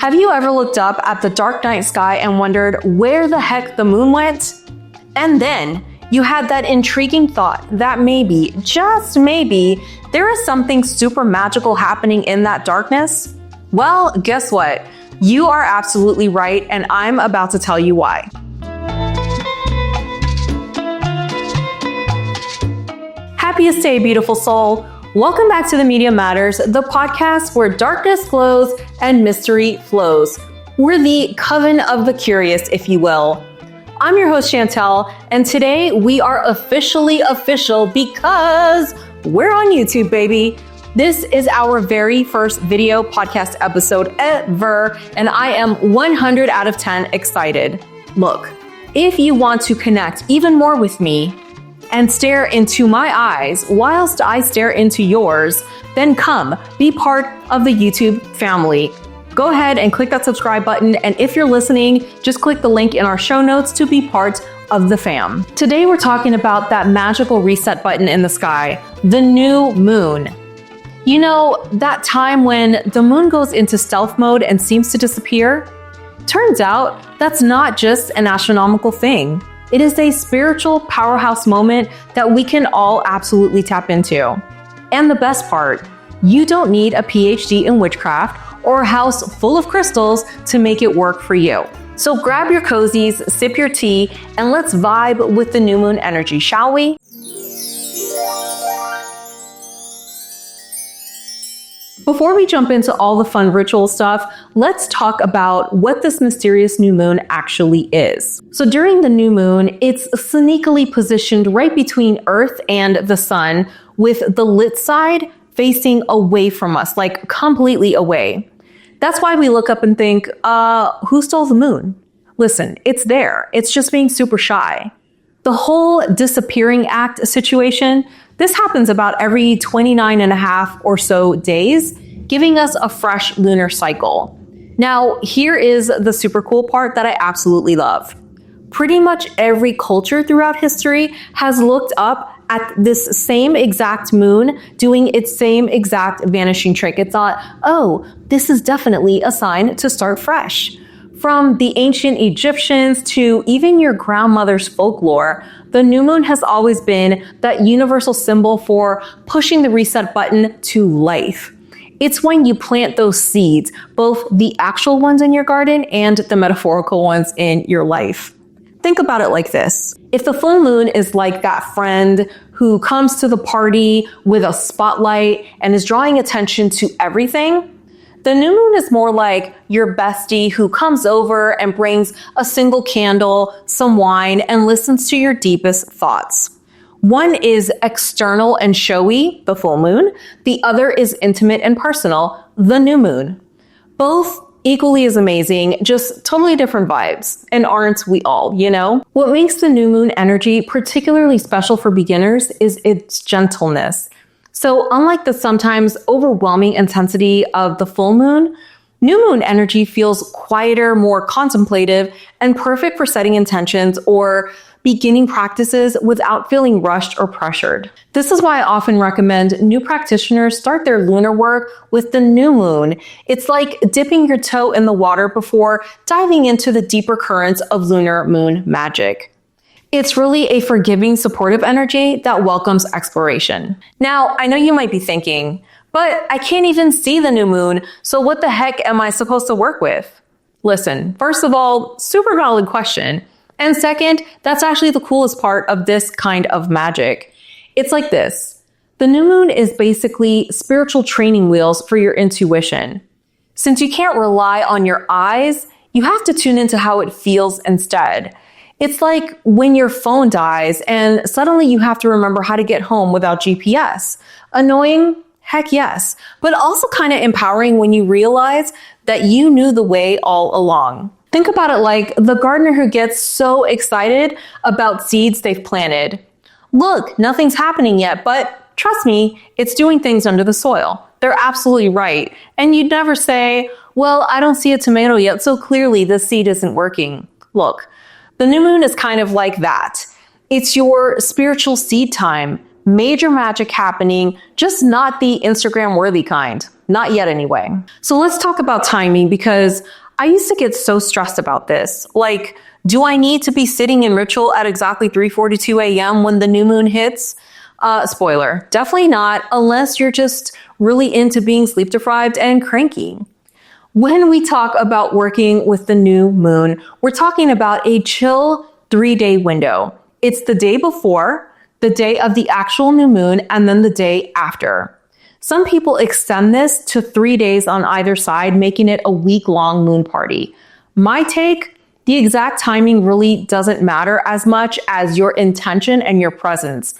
Have you ever looked up at the dark night sky and wondered where the heck the moon went? And then you had that intriguing thought that maybe, just maybe, there is something super magical happening in that darkness? Well, guess what? You are absolutely right, and I'm about to tell you why. Happiest day, beautiful soul. Welcome back to The Media Matters, the podcast where darkness glows and mystery flows. We're the coven of the curious, if you will. I'm your host, Chantel, and today we are officially official because we're on YouTube, baby. This is our very first video podcast episode ever, and I am 100 out of 10 excited. Look, if you want to connect even more with me and stare into my eyes whilst I stare into yours, then come be part of the YouTube family. Go ahead and click that subscribe button, and if you're listening, just click the link in our show notes to be part of the fam. Today we're talking about that magical reset button in the sky, the new moon. You know, that time when the moon goes into stealth mode and seems to disappear? Turns out that's not just an astronomical thing. It is a spiritual powerhouse moment that we can all absolutely tap into. And the best part, you don't need a PhD in witchcraft or a house full of crystals to make it work for you. So grab your cozies, sip your tea, and let's vibe with the new moon energy, shall we? Before we jump into all the fun ritual stuff, let's talk about what this mysterious new moon actually is. So during the new moon, it's sneakily positioned right between Earth and the sun, with the lit side facing away from us, like completely away. That's why we look up and think, who stole the moon? Listen, it's there. It's just being super shy. The whole disappearing act situation, this happens about every 29 and a half or so days, giving us a fresh lunar cycle. Now, here is the super cool part that I absolutely love. Pretty much every culture throughout history has looked up at this same exact moon doing its same exact vanishing trick. It thought, oh, this is definitely a sign to start fresh. From the ancient Egyptians to even your grandmother's folklore, the new moon has always been that universal symbol for pushing the reset button to life. It's when you plant those seeds, both the actual ones in your garden and the metaphorical ones in your life. Think about it like this. If the full moon is like that friend who comes to the party with a spotlight and is drawing attention to everything, the new moon is more like your bestie who comes over and brings a single candle, some wine, and listens to your deepest thoughts. One is external and showy, the full moon. The other is intimate and personal, the new moon. Both equally as amazing, just totally different vibes. And aren't we all, you know? What makes the new moon energy particularly special for beginners is its gentleness. So unlike the sometimes overwhelming intensity of the full moon, new moon energy feels quieter, more contemplative, and perfect for setting intentions or beginning practices without feeling rushed or pressured. This is why I often recommend new practitioners start their lunar work with the new moon. It's like dipping your toe in the water before diving into the deeper currents of lunar moon magic. It's really a forgiving, supportive energy that welcomes exploration. Now, I know you might be thinking, but I can't even see the new moon, so what the heck am I supposed to work with? Listen, first of all, super valid question. And second, that's actually the coolest part of this kind of magic. It's like this. The new moon is basically spiritual training wheels for your intuition. Since you can't rely on your eyes, you have to tune into how it feels instead. It's like when your phone dies and suddenly you have to remember how to get home without GPS. Annoying? Heck yes. But also kind of empowering when you realize that you knew the way all along. Think about it like the gardener who gets so excited about seeds they've planted. Look, nothing's happening yet, but trust me, it's doing things under the soil. They're absolutely right. And you'd never say, well, I don't see a tomato yet, so clearly this seed isn't working. Look, the new moon is kind of like that. It's your spiritual seed time. Major magic happening, just not the Instagram worthy kind. Not yet anyway. So let's talk about timing, because I used to get so stressed about this. Like, do I need to be sitting in ritual at exactly 3:42 a.m. when the new moon hits? Spoiler, definitely not, unless you're just really into being sleep deprived and cranky. When we talk about working with the new moon, we're talking about a chill 3-day window. It's the day before, the day of the actual new moon, and then the day after. Some people extend this to 3 days on either side, making it a week-long moon party. My take, the exact timing really doesn't matter as much as your intention and your presence.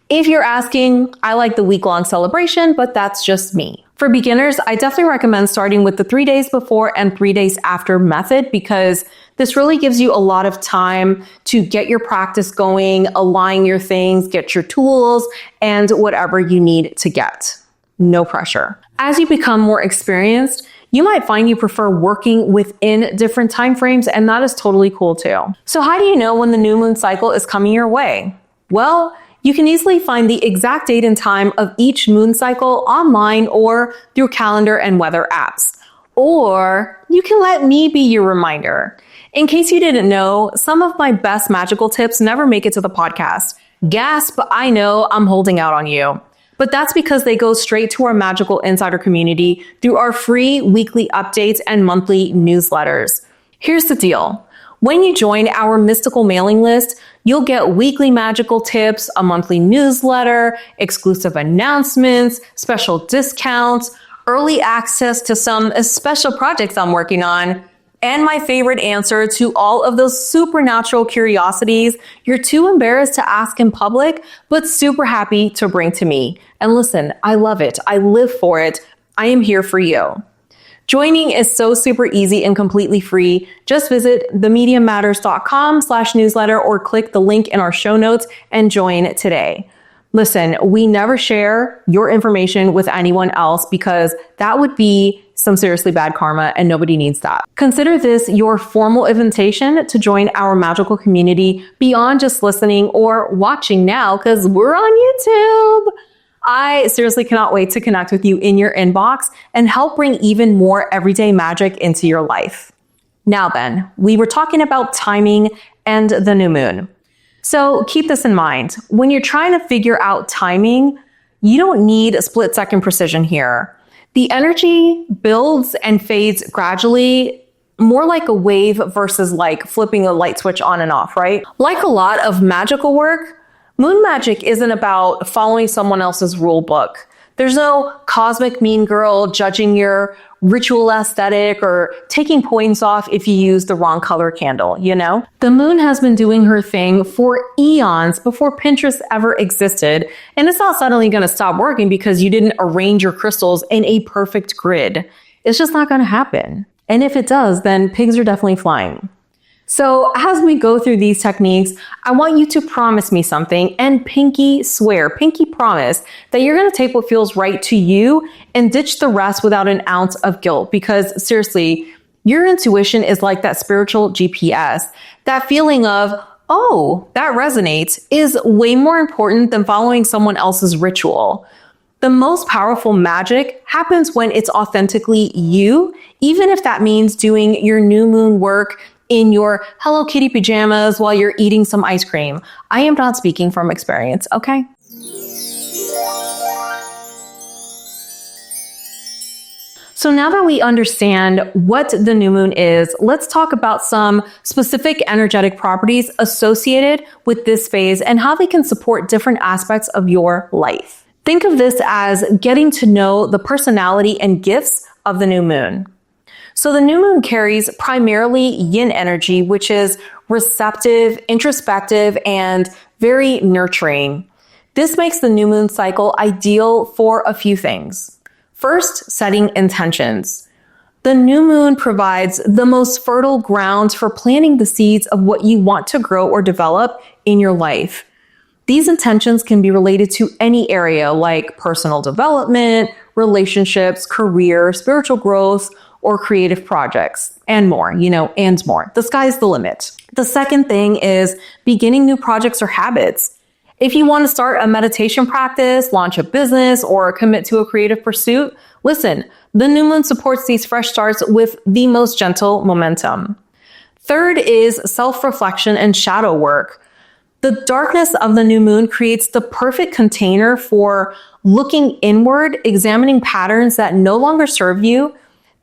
If you're asking, I like the week-long celebration, but that's just me. For beginners, I definitely recommend starting with the 3 days before and 3 days after method, because this really gives you a lot of time to get your practice going, align your things, get your tools, and whatever you need to get. No pressure. As you become more experienced, you might find you prefer working within different time frames, and that is totally cool too. So how do you know when the new moon cycle is coming your way? Well, you can easily find the exact date and time of each moon cycle online or through calendar and weather apps. Or you can let me be your reminder. In case you didn't know, some of my best magical tips never make it to the podcast. Gasp, I know I'm holding out on you. But that's because they go straight to our Magical Insider community through our free weekly updates and monthly newsletters. Here's the deal. When you join our mystical mailing list, you'll get weekly magical tips, a monthly newsletter, exclusive announcements, special discounts, early access to some special projects I'm working on, and my favorite answer to all of those supernatural curiosities you're too embarrassed to ask in public, but super happy to bring to me. And listen, I love it. I live for it. I am here for you. Joining is so super easy and completely free. Just visit themediummatters.com/newsletter or click the link in our show notes and join today. Listen, we never share your information with anyone else because that would be some seriously bad karma and nobody needs that. Consider this your formal invitation to join our magical community beyond just listening or watching now because we're on YouTube. I seriously cannot wait to connect with you in your inbox and help bring even more everyday magic into your life. Now then, we were talking about timing and the new moon. So keep this in mind. When you're trying to figure out timing, you don't need a split-second precision here. The energy builds and fades gradually, more like a wave versus like flipping a light switch on and off, right? Like a lot of magical work, moon magic isn't about following someone else's rule book. There's no cosmic mean girl judging your ritual aesthetic or taking points off if you use the wrong color candle, you know? The moon has been doing her thing for eons before Pinterest ever existed, and it's not suddenly going to stop working because you didn't arrange your crystals in a perfect grid. It's just not going to happen. And if it does, then pigs are definitely flying. So as we go through these techniques, I want you to promise me something and pinky swear, pinky promise that you're going to take what feels right to you and ditch the rest without an ounce of guilt. Because seriously, your intuition is like that spiritual GPS. That feeling of, oh, that resonates is way more important than following someone else's ritual. The most powerful magic happens when it's authentically you, even if that means doing your new moon work in your Hello Kitty pajamas while you're eating some ice cream. I am not speaking from experience, okay? So now that we understand what the new moon is, let's talk about some specific energetic properties associated with this phase and how they can support different aspects of your life. Think of this as getting to know the personality and gifts of the new moon. So the new moon carries primarily yin energy, which is receptive, introspective, and very nurturing. This makes the new moon cycle ideal for a few things. First, setting intentions. The new moon provides the most fertile ground for planting the seeds of what you want to grow or develop in your life. These intentions can be related to any area like personal development, relationships, career, spiritual growth, or creative projects, and more, and more. The sky's the limit. The second thing is beginning new projects or habits. If you want to start a meditation practice, launch a business, or commit to a creative pursuit, listen, the new moon supports these fresh starts with the most gentle momentum. Third is self-reflection and shadow work. The darkness of the new moon creates the perfect container for looking inward, examining patterns that no longer serve you,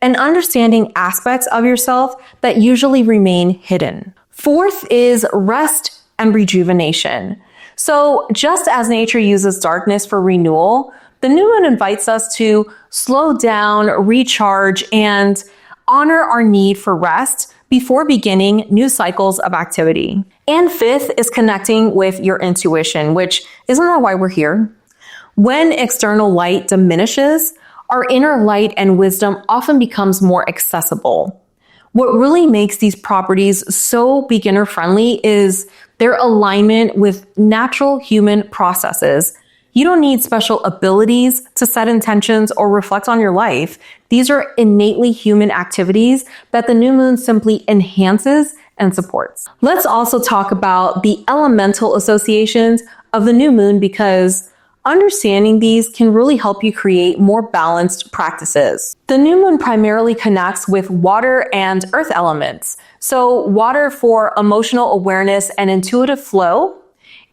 and understanding aspects of yourself that usually remain hidden. Fourth is rest and rejuvenation. So just as nature uses darkness for renewal, the new moon invites us to slow down, recharge, and honor our need for rest before beginning new cycles of activity. And fifth is connecting with your intuition, which isn't that why we're here? When external light diminishes, our inner light and wisdom often becomes more accessible. What really makes these properties so beginner-friendly is their alignment with natural human processes. You don't need special abilities to set intentions or reflect on your life. These are innately human activities that the new moon simply enhances and supports. Let's also talk about the elemental associations of the new moon, because understanding these can really help you create more balanced practices. The new moon primarily connects with water and earth elements. So water for emotional awareness and intuitive flow,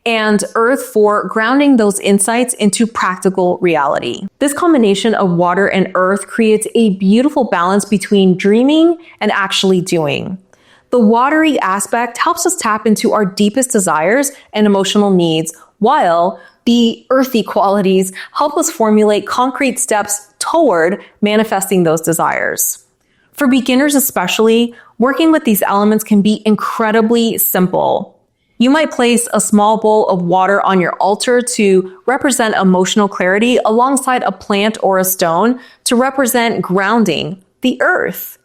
and earth for grounding those insights into practical reality. This combination of water and earth creates a beautiful balance between dreaming and actually doing. The watery aspect helps us tap into our deepest desires and emotional needs, while the earthy qualities help us formulate concrete steps toward manifesting those desires. For beginners especially, working with these elements can be incredibly simple. You might place a small bowl of water on your altar to represent emotional clarity alongside a plant or a stone to represent grounding, the earth.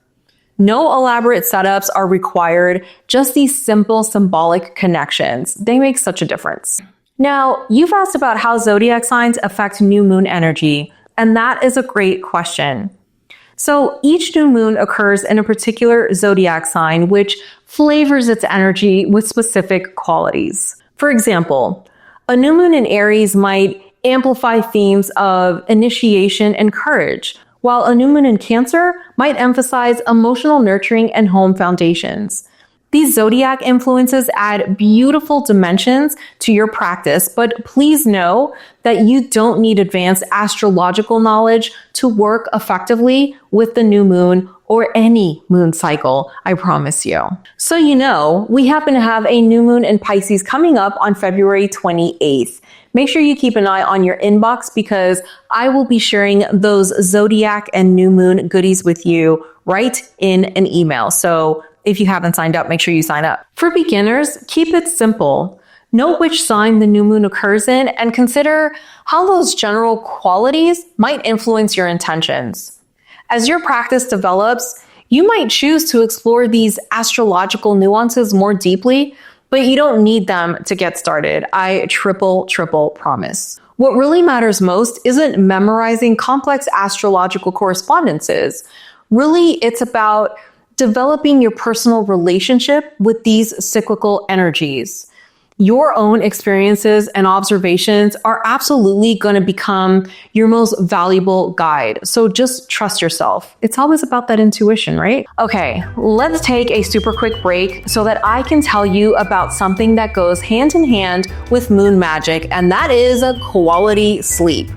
No elaborate setups are required, just these simple symbolic connections. They make such a difference. Now, you've asked about how zodiac signs affect new moon energy, and that is a great question. So each new moon occurs in a particular zodiac sign, which flavors its energy with specific qualities. For example, a new moon in Aries might amplify themes of initiation and courage, while a new moon in Cancer might emphasize emotional nurturing and home foundations. These zodiac influences add beautiful dimensions to your practice, but please know that you don't need advanced astrological knowledge to work effectively with the new moon or any moon cycle, I promise you. So we happen to have a new moon in Pisces coming up on February 28th. Make sure you keep an eye on your inbox, because I will be sharing those zodiac and new moon goodies with you right in an email. So if you haven't signed up, make sure you sign up. For beginners, keep it simple. Know which sign the new moon occurs in and consider how those general qualities might influence your intentions. As your practice develops, you might choose to explore these astrological nuances more deeply, but you don't need them to get started. I triple promise. What really matters most isn't memorizing complex astrological correspondences. Really, it's about developing your personal relationship with these cyclical energies. Your own experiences and observations are absolutely going to become your most valuable guide. So just trust yourself. It's always about that intuition, right? Okay, let's take a super quick break so that I can tell you about something that goes hand in hand with moon magic, and that is a quality sleep.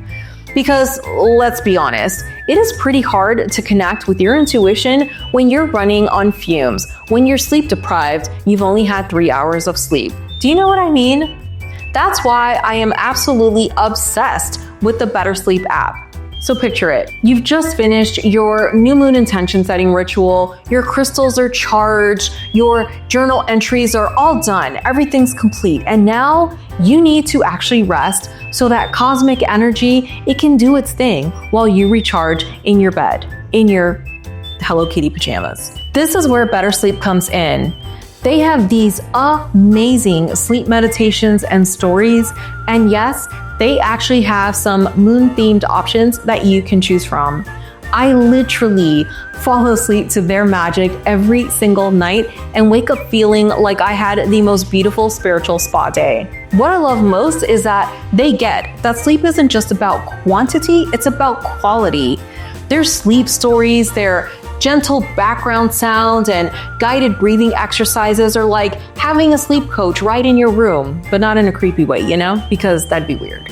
Because let's be honest, it is pretty hard to connect with your intuition when you're running on fumes. When you're sleep deprived, you've only had 3 hours of sleep. Do you know what I mean? That's why I am absolutely obsessed with the Better Sleep app. So picture it. You've just finished your new moon intention setting ritual, your crystals are charged, your journal entries are all done, everything's complete, and now you need to actually rest so that cosmic energy, it can do its thing while you recharge in your bed, in your Hello Kitty pajamas. This is where Better Sleep comes in. They have these amazing sleep meditations and stories, and yes, they actually have some moon-themed options that you can choose from. I literally fall asleep to their magic every single night and wake up feeling like I had the most beautiful spiritual spa day. What I love most is that they get that sleep isn't just about quantity, it's about quality. Their sleep stories, their gentle background sounds, and guided breathing exercises are like having a sleep coach right in your room, but not in a creepy way, because that'd be weird.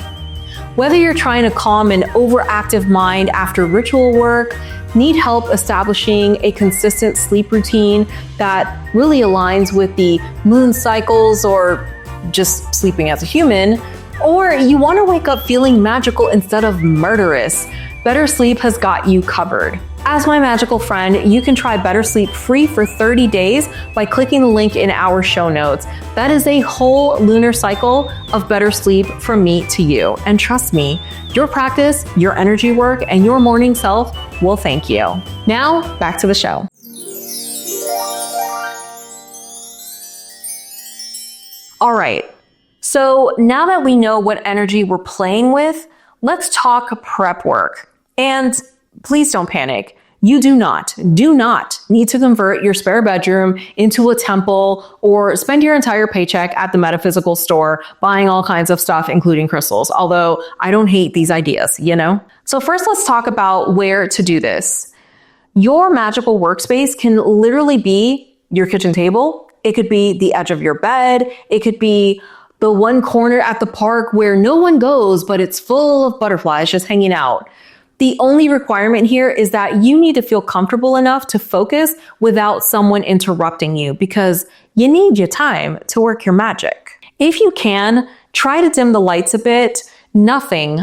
Whether you're trying to calm an overactive mind after ritual work, need help establishing a consistent sleep routine that really aligns with the moon cycles, or just sleeping as a human, or you want to wake up feeling magical instead of murderous, Better Sleep has got you covered. As my magical friend, you can try Better Sleep free for 30 days by clicking the link in our show notes. That is a whole lunar cycle of better sleep from me to you. And trust me, your practice, your energy work, and your morning self will thank you. Now, back to the show. All right, so now that we know what energy we're playing with, let's talk prep work. And please don't panic. You do not need to convert your spare bedroom into a temple or spend your entire paycheck at the metaphysical store buying all kinds of stuff, including crystals. Although I don't hate these ideas, So first, let's talk about where to do this. Your magical workspace can literally be your kitchen table. It could be the edge of your bed. It could be the one corner at the park where no one goes, but it's full of butterflies just hanging out. The only requirement here is that you need to feel comfortable enough to focus without someone interrupting you, because you need your time to work your magic. If you can, try to dim the lights a bit. Nothing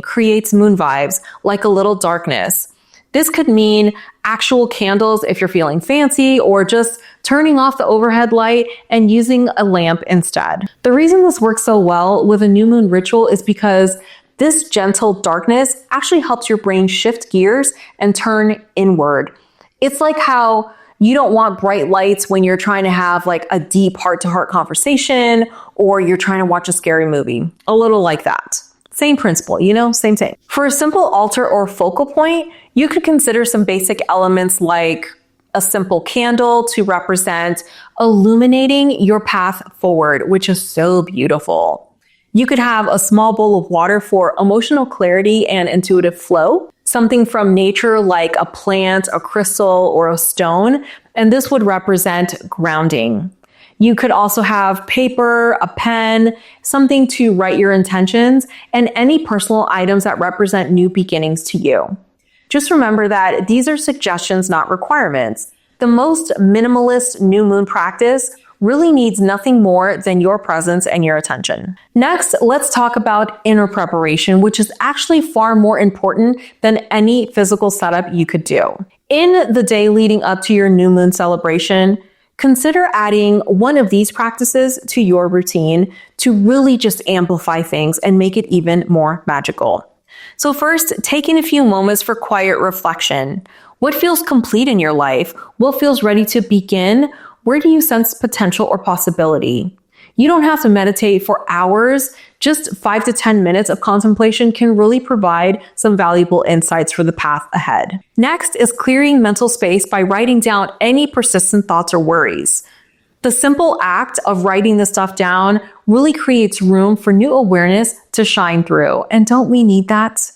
creates moon vibes like a little darkness. This could mean actual candles if you're feeling fancy, or just turning off the overhead light and using a lamp instead. The reason this works so well with a new moon ritual is because this gentle darkness actually helps your brain shift gears and turn inward. It's like how you don't want bright lights when you're trying to have like a deep heart-to-heart conversation, or you're trying to watch a scary movie. A little like that. Same principle, same thing. For a simple altar or focal point, you could consider some basic elements like a simple candle to represent illuminating your path forward, which is so beautiful. You could have a small bowl of water for emotional clarity and intuitive flow, something from nature like a plant, a crystal, or a stone, and this would represent grounding. You could also have paper, a pen, something to write your intentions, and any personal items that represent new beginnings to you. Just remember that these are suggestions, not requirements. The most minimalist new moon practice really needs nothing more than your presence and your attention. Next, let's talk about inner preparation, which is actually far more important than any physical setup you could do. In the day leading up to your new moon celebration, consider adding one of these practices to your routine to really just amplify things and make it even more magical. So first, taking a few moments for quiet reflection. What feels complete in your life? What feels ready to begin? Where do you sense potential or possibility? You don't have to meditate for hours. Just 5 to 10 minutes of contemplation can really provide some valuable insights for the path ahead. Next is clearing mental space by writing down any persistent thoughts or worries. The simple act of writing this stuff down really creates room for new awareness to shine through. And don't we need that?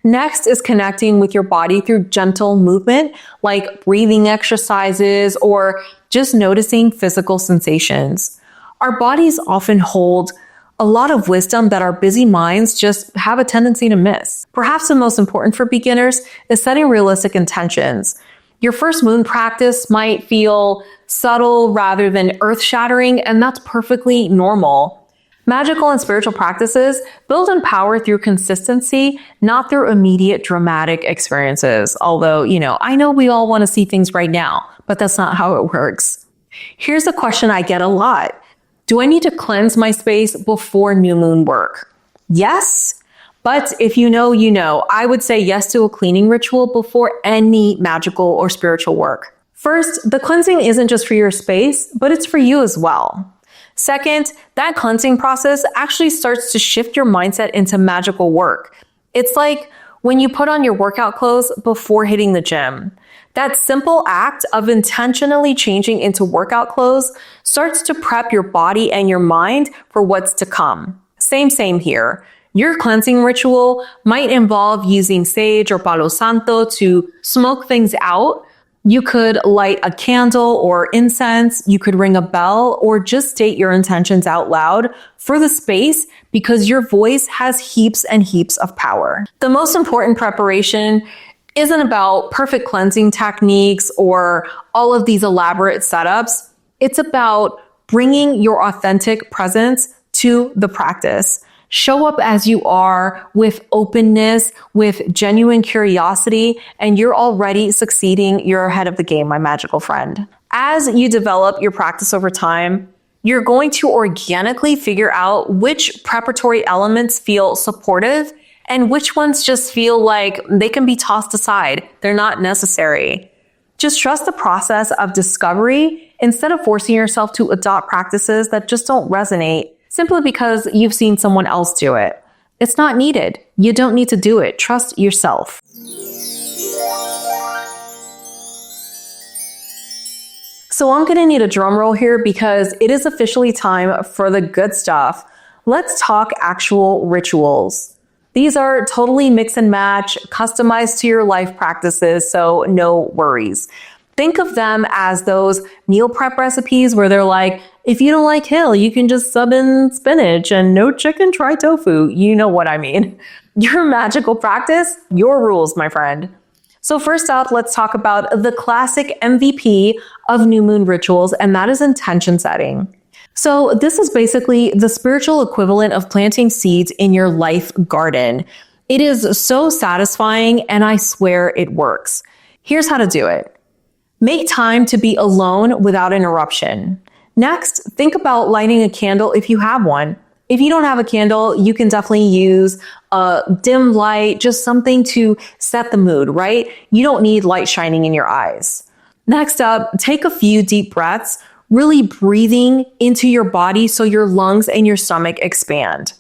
Next is connecting with your body through gentle movement, like breathing exercises or just noticing physical sensations. Our bodies often hold a lot of wisdom that our busy minds just have a tendency to miss. Perhaps the most important for beginners is setting realistic intentions. Your first moon practice might feel subtle rather than earth-shattering, and that's perfectly normal. Magical and spiritual practices build and power through consistency, not through immediate dramatic experiences. Although, I know we all want to see things right now, but that's not how it works. Here's a question I get a lot. Do I need to cleanse my space before new moon work? Yes, but if you know, I would say yes to a cleaning ritual before any magical or spiritual work. First, the cleansing isn't just for your space, but it's for you as well. Second, that cleansing process actually starts to shift your mindset into magical work. It's like when you put on your workout clothes before hitting the gym. That simple act of intentionally changing into workout clothes starts to prep your body and your mind for what's to come. Same here. Your cleansing ritual might involve using sage or palo santo to smoke things out. You could light a candle or incense, you could ring a bell, or just state your intentions out loud for the space because your voice has heaps and heaps of power. The most important preparation isn't about perfect cleansing techniques or all of these elaborate setups. It's about bringing your authentic presence to the practice. Show up as you are with openness, with genuine curiosity, and you're already succeeding. You're ahead of the game, my magical friend. As you develop your practice over time, you're going to organically figure out which preparatory elements feel supportive and which ones just feel like they can be tossed aside. They're not necessary. Just trust the process of discovery instead of forcing yourself to adopt practices that just don't resonate simply because you've seen someone else do it. It's not needed. You don't need to do it. Trust yourself. So I'm going to need a drum roll here because it is officially time for the good stuff. Let's talk actual rituals. These are totally mix and match, customized to your life practices, so no worries. Think of them as those meal prep recipes where they're like, if you don't like kale, you can just sub in spinach and no chicken, try tofu. You know what I mean. Your magical practice, your rules, my friend. So first up, let's talk about the classic MVP of new moon rituals, and that is intention setting. So this is basically the spiritual equivalent of planting seeds in your life garden. It is so satisfying, and I swear it works. Here's how to do it. Make time to be alone without interruption. Next, think about lighting a candle if you have one. If you don't have a candle, you can definitely use a dim light, just something to set the mood, right? You don't need light shining in your eyes. Next up, take a few deep breaths, really breathing into your body so your lungs and your stomach expand.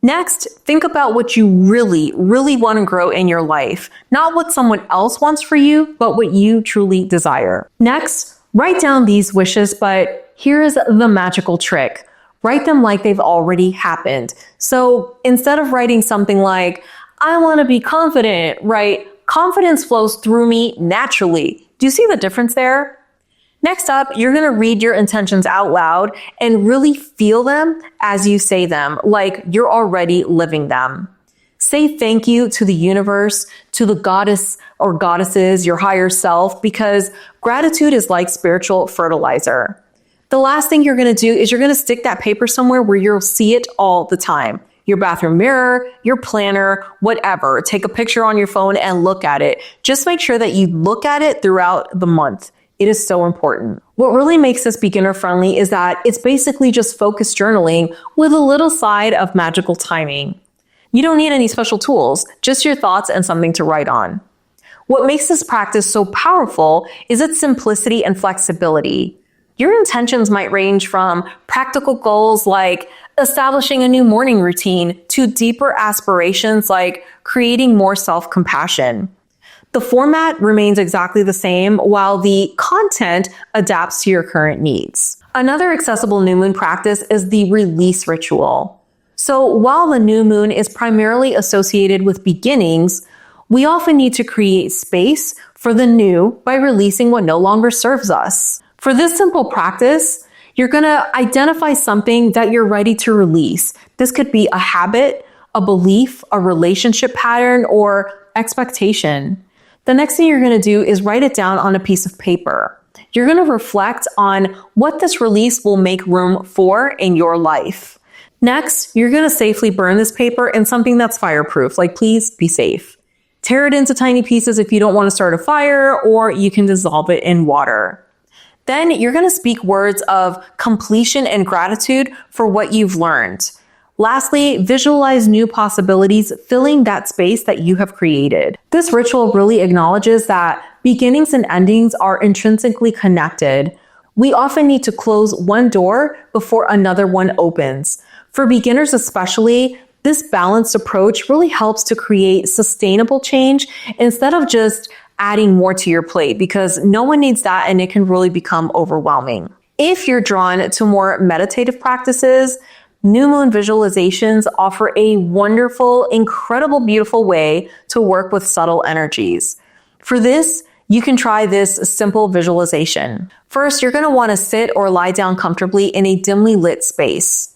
Next, think about what you really want to grow in your life. Not what someone else wants for you, but what you truly desire. Next, write down these wishes, but here's the magical trick. Write them like they've already happened. So instead of writing something like, I want to be confident, write, confidence flows through me naturally. Do you see the difference there? Next up, you're going to read your intentions out loud and really feel them as you say them, like you're already living them. Say thank you to the universe, to the goddess or goddesses, your higher self, because gratitude is like spiritual fertilizer. The last thing you're going to do is you're going to stick that paper somewhere where you'll see it all the time. Your bathroom mirror, your planner, whatever. Take a picture on your phone and look at it. Just make sure that you look at it throughout the month. It is so important. What really makes this beginner friendly is that it's basically just focused journaling with a little side of magical timing. You don't need any special tools, just your thoughts and something to write on. What makes this practice so powerful is its simplicity and flexibility. Your intentions might range from practical goals like establishing a new morning routine to deeper aspirations like creating more self-compassion. The format remains exactly the same while the content adapts to your current needs. Another accessible new moon practice is the release ritual. So while the new moon is primarily associated with beginnings, we often need to create space for the new by releasing what no longer serves us. For this simple practice, you're going to identify something that you're ready to release. This could be a habit, a belief, a relationship pattern, or expectation. The next thing you're going to do is write it down on a piece of paper. You're going to reflect on what this release will make room for in your life. Next, you're going to safely burn this paper in something that's fireproof, like please be safe. Tear it into tiny pieces if you don't want to start a fire, or you can dissolve it in water. Then you're going to speak words of completion and gratitude for what you've learned. Lastly, visualize new possibilities filling that space that you have created. This ritual really acknowledges that beginnings and endings are intrinsically connected. We often need to close one door before another one opens. For beginners especially, This balanced approach really helps to create sustainable change instead of just adding more to your plate, because no one needs that and it can really become overwhelming. If you're drawn to more meditative practices, new moon visualizations offer a wonderful, incredible, beautiful way to work with subtle energies. For this, you can try this simple visualization. First, you're going to want to sit or lie down comfortably in a dimly lit space.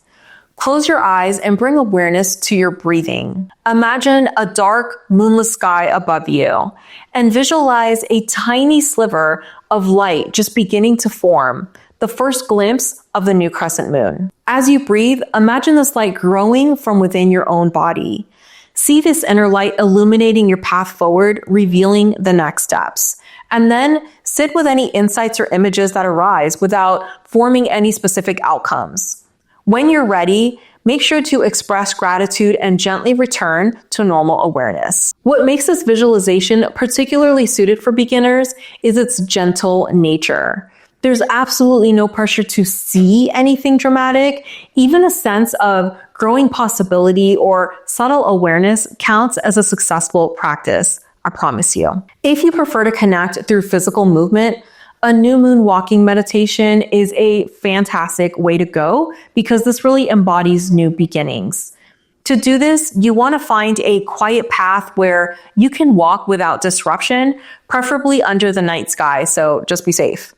Close your eyes and bring awareness to your breathing. Imagine a dark, moonless sky above you and visualize a tiny sliver of light just beginning to form, the first glimpse of the new crescent moon. As you breathe, imagine this light growing from within your own body. See this inner light illuminating your path forward, revealing the next steps. And then sit with any insights or images that arise without forming any specific outcomes. When you're ready, make sure to express gratitude and gently return to normal awareness. What makes this visualization particularly suited for beginners is its gentle nature. There's absolutely no pressure to see anything dramatic. Even a sense of growing possibility or subtle awareness counts as a successful practice, I promise you. If you prefer to connect through physical movement, a new moon walking meditation is a fantastic way to go because this really embodies new beginnings. To do this, you want to find a quiet path where you can walk without disruption, preferably under the night sky, so just be safe.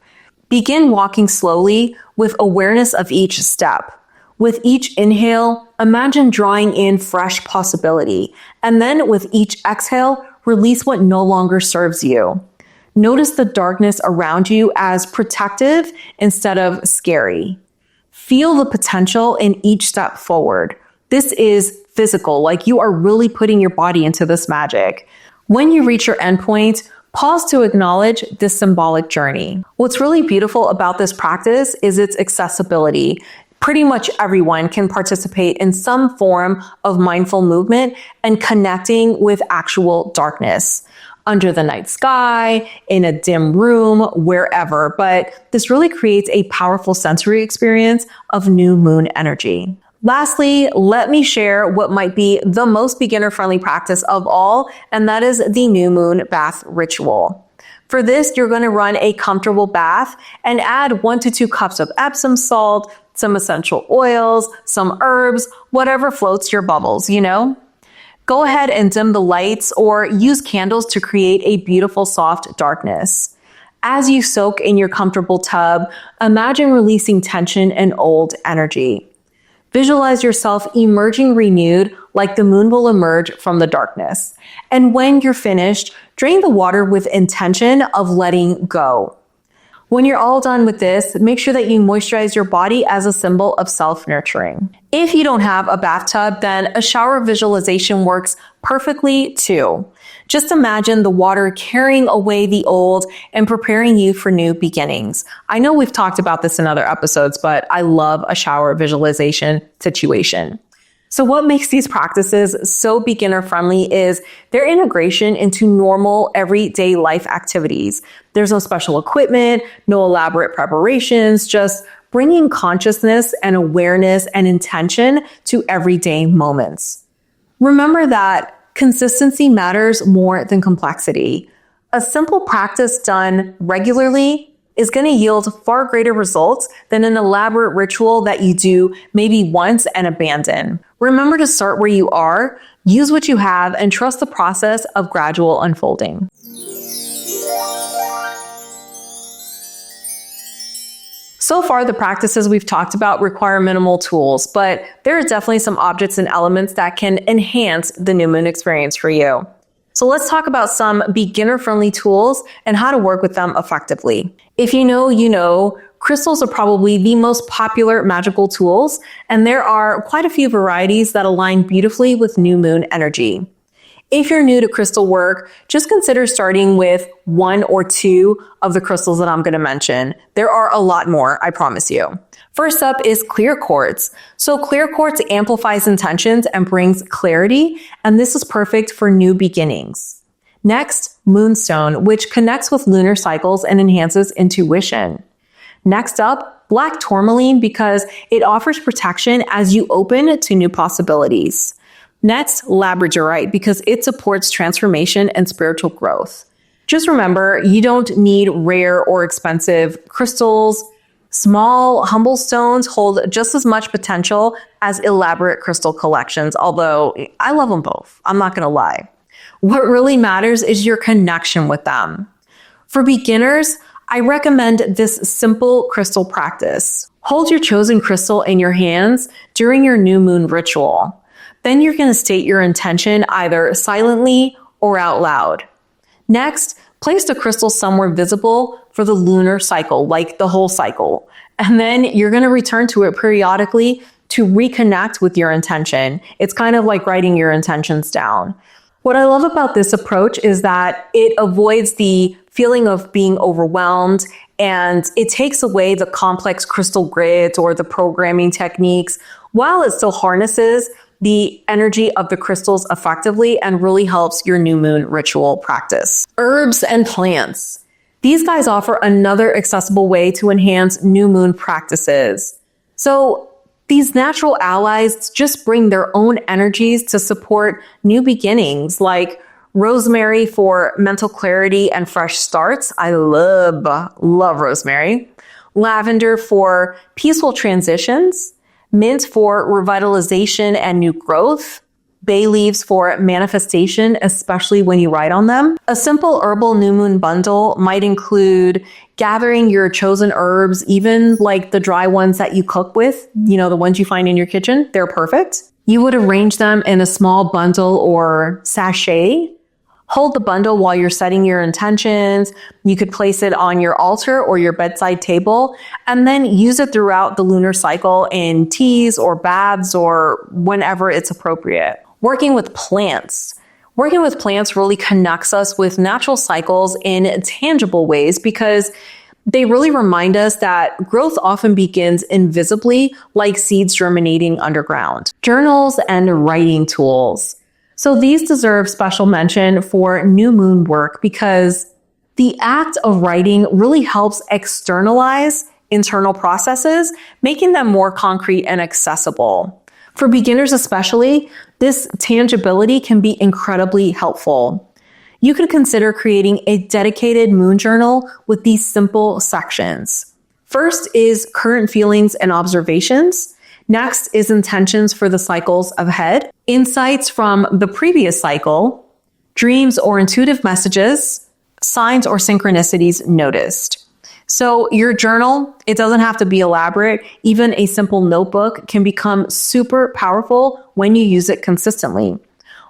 Begin walking slowly with awareness of each step. With each inhale, imagine drawing in fresh possibility, and then with each exhale, release what no longer serves you. Notice the darkness around you as protective instead of scary. Feel the potential in each step forward. This is physical, like you are really putting your body into this magic. When you reach your endpoint, pause to acknowledge this symbolic journey. What's really beautiful about this practice is its accessibility. Pretty much everyone can participate in some form of mindful movement and connecting with actual darkness. Under the night sky, in a dim room, wherever. But this really creates a powerful sensory experience of new moon energy. Lastly, let me share what might be the most beginner-friendly practice of all, and that is the new moon bath ritual. For this, you're going to run a comfortable bath and add 1 to 2 cups of Epsom salt, some essential oils, some herbs, whatever floats your bubbles, Go ahead and dim the lights or use candles to create a beautiful soft darkness. As you soak in your comfortable tub, imagine releasing tension and old energy. Visualize yourself emerging renewed like the moon will emerge from the darkness. And when you're finished, drain the water with intention of letting go. When you're all done with this, make sure that you moisturize your body as a symbol of self-nurturing. If you don't have a bathtub, then a shower visualization works perfectly too. Just imagine the water carrying away the old and preparing you for new beginnings. I know we've talked about this in other episodes, but I love a shower visualization situation. So what makes these practices so beginner-friendly is their integration into normal, everyday life activities. There's no special equipment, no elaborate preparations, just bringing consciousness and awareness and intention to everyday moments. Remember that consistency matters more than complexity. A simple practice done regularly is going to yield far greater results than an elaborate ritual that you do maybe once and abandon. Remember to start where you are, use what you have, and trust the process of gradual unfolding. So far, the practices we've talked about require minimal tools, but there are definitely some objects and elements that can enhance the new moon experience for you. So let's talk about some beginner-friendly tools and how to work with them effectively. If you know, crystals are probably the most popular magical tools, and there are quite a few varieties that align beautifully with new moon energy. If you're new to crystal work, just consider starting with 1 or 2 of the crystals that I'm going to mention. There are a lot more, I promise you. First up is clear quartz. So clear quartz amplifies intentions and brings clarity, and this is perfect for new beginnings. Next, moonstone, which connects with lunar cycles and enhances intuition. Next up, black tourmaline, because it offers protection as you open to new possibilities. Next, labradorite, because it supports transformation and spiritual growth. Just remember, you don't need rare or expensive crystals. Small, humble stones hold just as much potential as elaborate crystal collections, although I love them both. I'm not going to lie. What really matters is your connection with them. For beginners, I recommend this simple crystal practice. Hold your chosen crystal in your hands during your new moon ritual. Then you're going to state your intention either silently or out loud. Next, place the crystal somewhere visible for the lunar cycle, like the whole cycle. And then you're going to return to it periodically to reconnect with your intention. It's kind of like writing your intentions down. What I love about this approach is that it avoids the feeling of being overwhelmed, and it takes away the complex crystal grids or the programming techniques, while it still harnesses the energy of the crystals effectively and really helps your new moon ritual practice. Herbs and plants. These guys offer another accessible way to enhance new moon practices. So these natural allies just bring their own energies to support new beginnings, like rosemary for mental clarity and fresh starts. I love rosemary. Lavender for peaceful transitions. Mint for revitalization and new growth. Bay leaves for manifestation, especially when you write on them. A simple herbal new moon bundle might include gathering your chosen herbs, even like the dry ones that you cook with, the ones you find in your kitchen. They're perfect. You would arrange them in a small bundle or sachet. Hold the bundle while you're setting your intentions. You could place it on your altar or your bedside table, and then use it throughout the lunar cycle in teas or baths or whenever it's appropriate. Working with plants. Working with plants really connects us with natural cycles in tangible ways because they really remind us that growth often begins invisibly, like seeds germinating underground. Journals and writing tools. So these deserve special mention for new moon work because the act of writing really helps externalize internal processes, making them more concrete and accessible. For beginners especially, this tangibility can be incredibly helpful. You could consider creating a dedicated moon journal with these simple sections. First is current feelings and observations. Next is intentions for the cycles ahead, insights from the previous cycle, dreams or intuitive messages, signs or synchronicities noticed. So your journal, it doesn't have to be elaborate. Even a simple notebook can become super powerful when you use it consistently.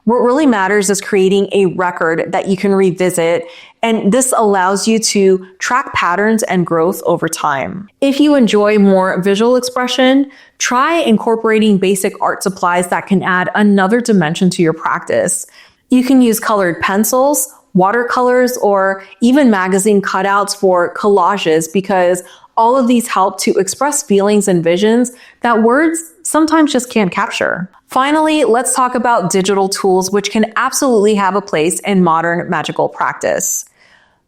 What really matters is creating a record that you can revisit, and this allows you to track patterns and growth over time. If you enjoy more visual expression, try incorporating basic art supplies that can add another dimension to your practice. You can use colored pencils, watercolors, or even magazine cutouts for collages because all of these help to express feelings and visions that words sometimes just can't capture. Finally, let's talk about digital tools, which can absolutely have a place in modern magical practice.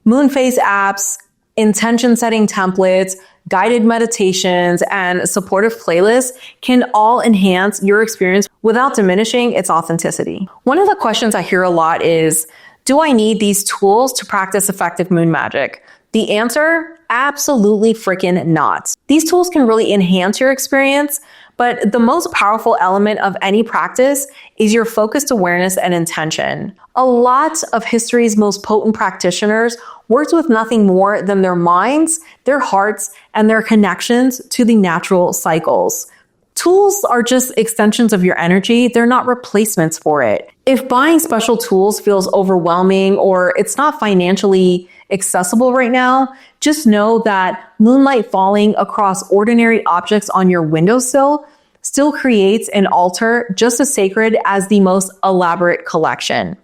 Moon phase apps, intention setting templates, guided meditations, and supportive playlists can all enhance your experience without diminishing its authenticity. One of the questions I hear a lot is, do I need these tools to practice effective moon magic? The answer, absolutely freaking not. These tools can really enhance your experience, but the most powerful element of any practice is your focused awareness and intention. A lot of history's most potent practitioners worked with nothing more than their minds, their hearts, and their connections to the natural cycles. Tools are just extensions of your energy. They're not replacements for it. If buying special tools feels overwhelming or it's not financially accessible right now, just know that moonlight falling across ordinary objects on your windowsill still creates an altar just as sacred as the most elaborate collection.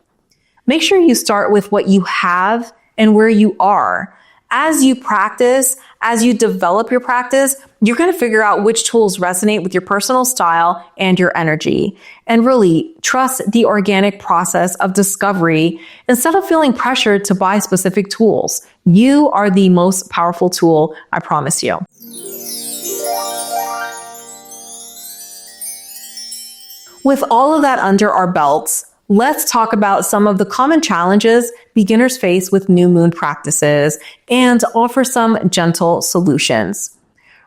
Make sure you start with what you have and where you are. As you practice, as you develop your practice, you're going to figure out which tools resonate with your personal style and your energy. And really trust the organic process of discovery instead of feeling pressured to buy specific tools. You are the most powerful tool, I promise you. With all of that under our belts, let's talk about some of the common challenges beginners face with new moon practices and offer some gentle solutions.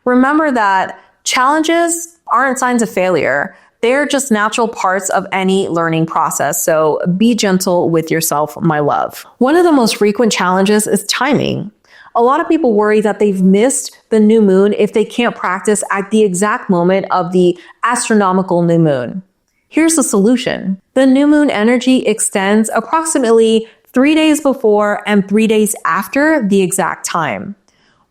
Remember that challenges aren't signs of failure. They're just natural parts of any learning process, so be gentle with yourself, my love. One of the most frequent challenges is timing. A lot of people worry that they've missed the new moon if they can't practice at the exact moment of the astronomical new moon. Here's the solution. The new moon energy extends approximately 3 days before and 3 days after the exact time.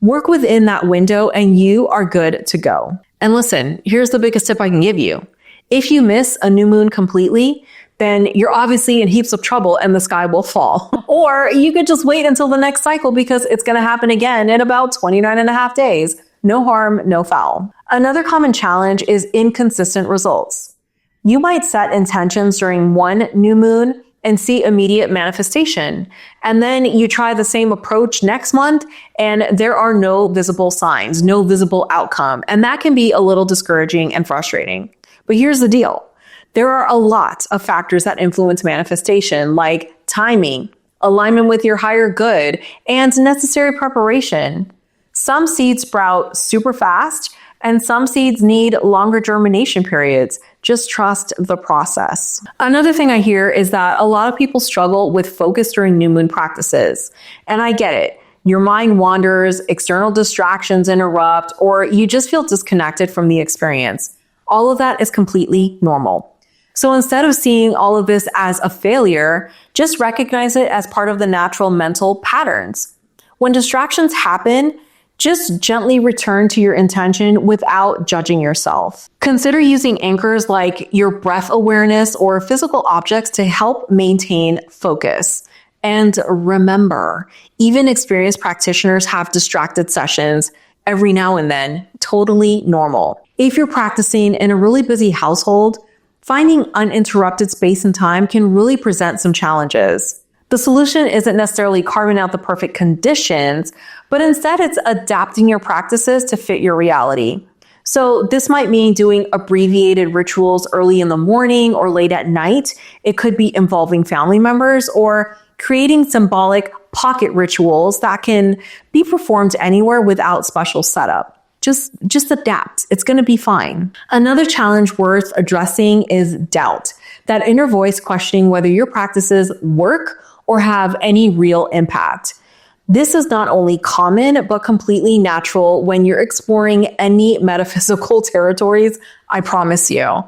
Work within that window and you are good to go. And listen, here's the biggest tip I can give you. If you miss a new moon completely, then you're obviously in heaps of trouble and the sky will fall. Or you could just wait until the next cycle because it's going to happen again in about 29 and a half days. No harm, no foul. Another common challenge is inconsistent results. You might set intentions during one new moon and see immediate manifestation. And then you try the same approach next month and there are no visible signs, no visible outcome. And that can be a little discouraging and frustrating. But here's the deal. There are a lot of factors that influence manifestation, like timing, alignment with your higher good, and necessary preparation. Some seeds sprout super fast, and some seeds need longer germination periods. Just trust the process. Another thing I hear is that a lot of people struggle with focus during new moon practices. And I get it. Your mind wanders, external distractions interrupt, or you just feel disconnected from the experience. All of that is completely normal. So instead of seeing all of this as a failure, just recognize it as part of the natural mental patterns. When distractions happen, just gently return to your intention without judging yourself. Consider using anchors like your breath awareness or physical objects to help maintain focus. And remember, even experienced practitioners have distracted sessions every now and then. Totally normal. If you're practicing in a really busy household, finding uninterrupted space and time can really present some challenges. The solution isn't necessarily carving out the perfect conditions, but instead it's adapting your practices to fit your reality. So this might mean doing abbreviated rituals early in the morning or late at night. It could be involving family members or creating symbolic pocket rituals that can be performed anywhere without special setup. Just adapt. It's going to be fine. Another challenge worth addressing is doubt. That inner voice questioning whether your practices work or have any real impact. This is not only common, but completely natural when you're exploring any metaphysical territories, I promise you.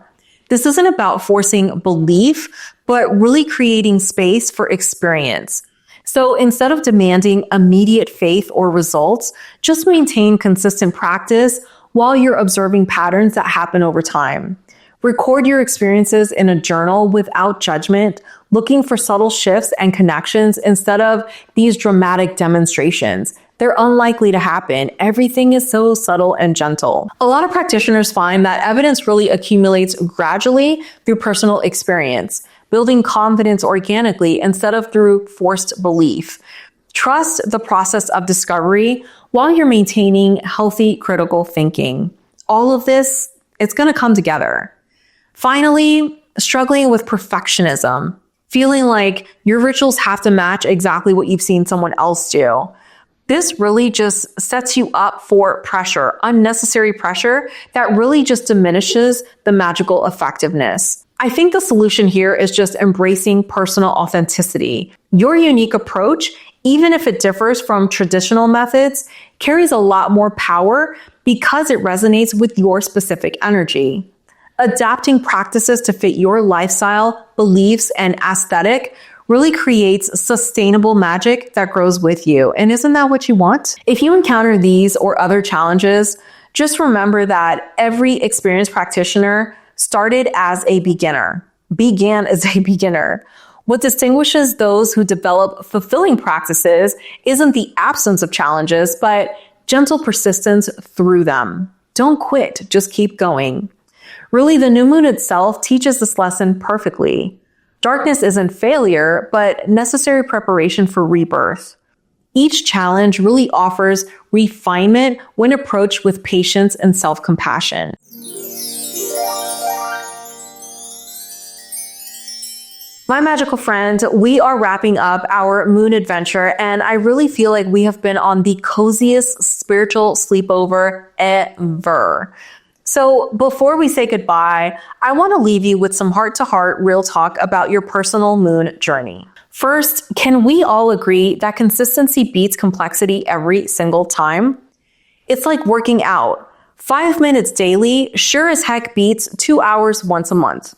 This isn't about forcing belief, but really creating space for experience. So instead of demanding immediate faith or results, just maintain consistent practice while you're observing patterns that happen over time. Record your experiences in a journal without judgment, looking for subtle shifts and connections instead of these dramatic demonstrations. They're unlikely to happen. Everything is so subtle and gentle. A lot of practitioners find that evidence really accumulates gradually through personal experience, building confidence organically instead of through forced belief. Trust the process of discovery while you're maintaining healthy critical thinking. All of this, it's going to come together. Finally, struggling with perfectionism, feeling like your rituals have to match exactly what you've seen someone else do. This really just sets you up for pressure, unnecessary pressure that really just diminishes the magical effectiveness. I think the solution here is just embracing personal authenticity. Your unique approach, even if it differs from traditional methods, carries a lot more power because it resonates with your specific energy. Adapting practices to fit your lifestyle, beliefs, and aesthetic really creates sustainable magic that grows with you. And isn't that what you want? If you encounter these or other challenges, just remember that every experienced practitioner started as a beginner, began as a beginner. What distinguishes those who develop fulfilling practices isn't the absence of challenges, but gentle persistence through them. Don't quit, just keep going. Really, the new moon itself teaches this lesson perfectly. Darkness isn't failure, but necessary preparation for rebirth. Each challenge really offers refinement when approached with patience and self-compassion. My magical friend, we are wrapping up our moon adventure, and I really feel like we have been on the coziest spiritual sleepover ever. So before we say goodbye, I want to leave you with some heart-to-heart real talk about your personal moon journey. First, can we all agree that consistency beats complexity every single time? It's like working out. 5 minutes daily sure as heck beats 2 hours once a month.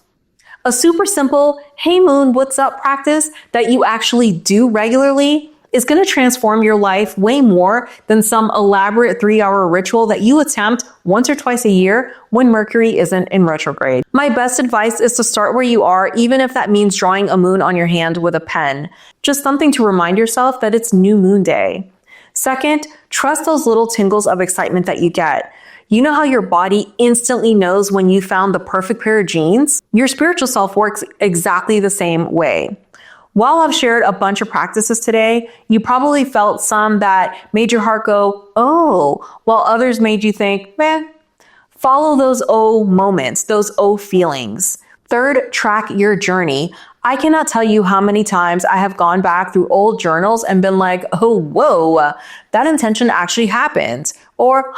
A super simple, hey moon, what's up practice that you actually do regularly is going to transform your life way more than some elaborate 3-hour ritual that you attempt once or twice a year when Mercury isn't in retrograde. My best advice is to start where you are, even if that means drawing a moon on your hand with a pen. Just something to remind yourself that it's new moon day. Second, trust those little tingles of excitement that you get. You know how your body instantly knows when you found the perfect pair of jeans? Your spiritual self works exactly the same way. While I've shared a bunch of practices today, you probably felt some that made your heart go, oh, while others made you think, meh. Follow those oh moments, those oh feelings. Third, track your journey. I cannot tell you how many times I have gone back through old journals and been like, oh, whoa, that intention actually happened. Or,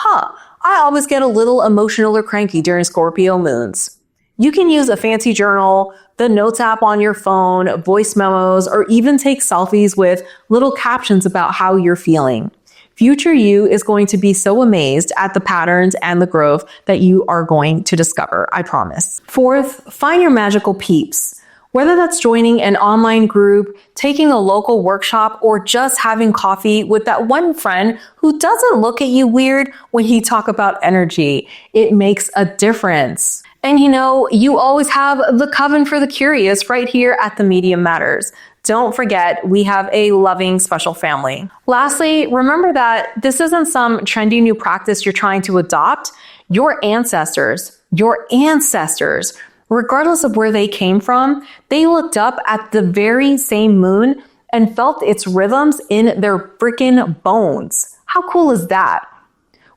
I always get a little emotional or cranky during Scorpio moons. You can use a fancy journal, the notes app on your phone, voice memos, or even take selfies with little captions about how you're feeling. Future you is going to be so amazed at the patterns and the growth that you are going to discover, I promise. Fourth, find your magical peeps. Whether that's joining an online group, taking a local workshop, or just having coffee with that one friend who doesn't look at you weird when you talk about energy, it makes a difference. And you always have the Coven for the Curious right here at The Medium Matters. Don't forget, we have a loving, special family. Lastly, remember that this isn't some trendy new practice you're trying to adopt. Your ancestors, regardless of where they came from, they looked up at the very same moon and felt its rhythms in their freaking bones. How cool is that?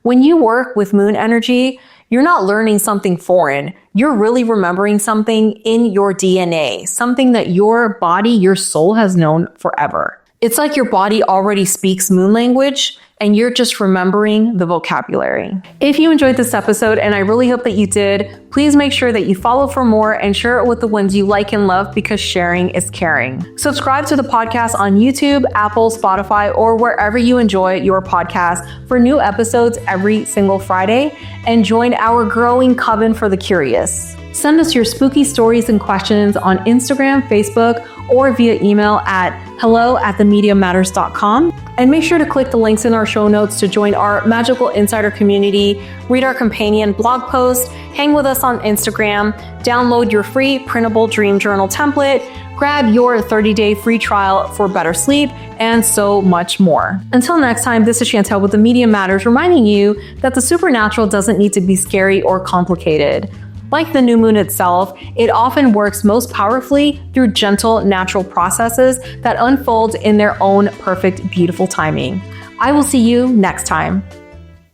When you work with moon energy, you're not learning something foreign. You're really remembering something in your DNA, something that your body, your soul has known forever. It's like your body already speaks moon language and you're just remembering the vocabulary. If you enjoyed this episode, and I really hope that you did, please make sure that you follow for more and share it with the ones you like and love, because sharing is caring. Subscribe to the podcast on YouTube, Apple, Spotify, or wherever you enjoy your podcast for new episodes every single Friday, and join our growing Coven for the Curious. Send us your spooky stories and questions on Instagram, Facebook, or via email at hello@themediummatters.com. And make sure to click the links in our show notes to join our magical insider community, read our companion blog post, hang with us on Instagram, download your free printable dream journal template, grab your 30-day free trial for better sleep, and so much more. Until next time, this is Chantel with The Medium Matters, reminding you that the supernatural doesn't need to be scary or complicated. Like the new moon itself, it often works most powerfully through gentle, natural processes that unfold in their own perfect, beautiful timing. I will see you next time.